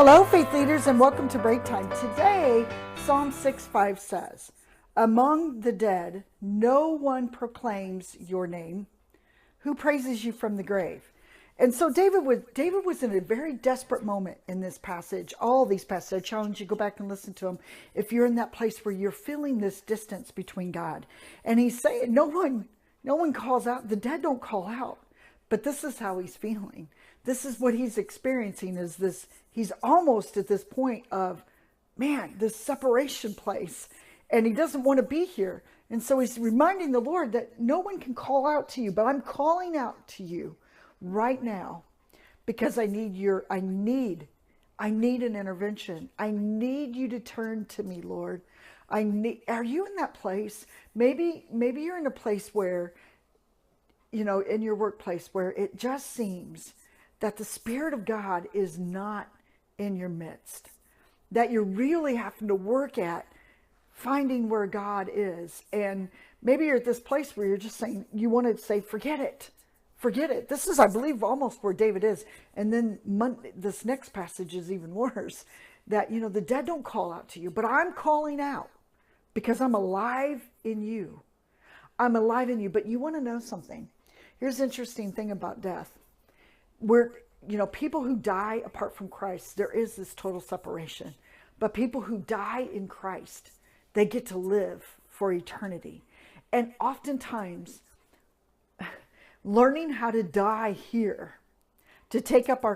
Hello, faith leaders, and welcome to Breaktime. Today, Psalm 6:5 says, "Among the dead, no one proclaims your name. Who praises you from the grave?" And so David was in a very desperate moment in this passage. All these passages, I challenge you to go back and listen to them. If you're in that place where you're feeling this distance between God, and he's saying, no one calls out. The dead don't call out, but this is how he's feeling. This is what he's experiencing. Is this? He's almost at this point of, man, this separation place, and he doesn't want to be here. And so he's reminding the Lord that no one can call out to you, but I'm calling out to you right now because I need an intervention. I need you to turn to me, Lord. Are you in that place? Maybe you're in a place where, in your workplace where it just seems that the Spirit of God is not in your midst, that you're really having to work at finding where God is. And maybe you're at this place where you're just saying, you want to say, forget it. This is, I believe, almost where David is. And then this next passage is even worse, that, the dead don't call out to you, but I'm calling out because I'm alive in you. I'm alive in you. But you want to know something? Here's the interesting thing about death. People who die apart from Christ, there is this total separation. But people who die in Christ, they get to live for eternity. And oftentimes, learning how to die here, to take up our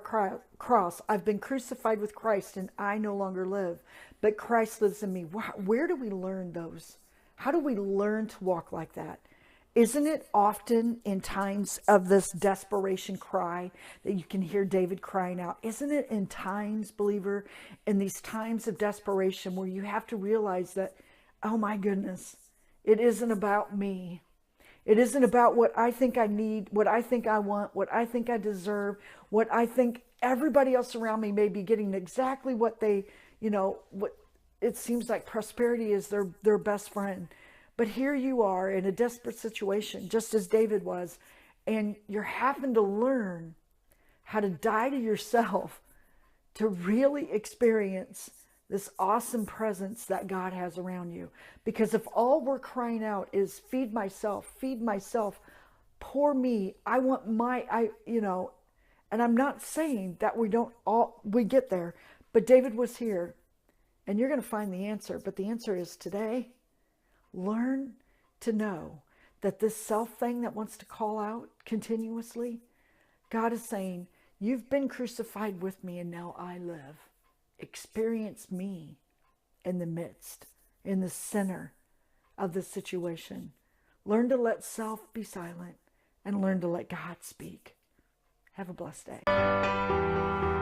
cross, I've been crucified with Christ and I no longer live, but Christ lives in me. Where do we learn those? How do we learn to walk like that? Isn't it often in times of this desperation cry that you can hear David crying out? Isn't it in times, believer, in these times of desperation where you have to realize that, oh my goodness, it isn't about me. It isn't about what I think I need, what I think I want, what I think I deserve, what I think everybody else around me may be getting exactly what they, what it seems like prosperity is their best friend. But here you are in a desperate situation, just as David was, and you're having to learn how to die to yourself to really experience this awesome presence that God has around you. Because if all we're crying out is feed myself, poor me, I want and I'm not saying that we get there, but David was here, and you're going to find the answer. But the answer is today. Learn to know that this self thing that wants to call out continuously, God is saying, you've been crucified with me and now I live. Experience me in the midst, in the center of the situation. Learn to let self be silent and learn to let God speak. Have a blessed day.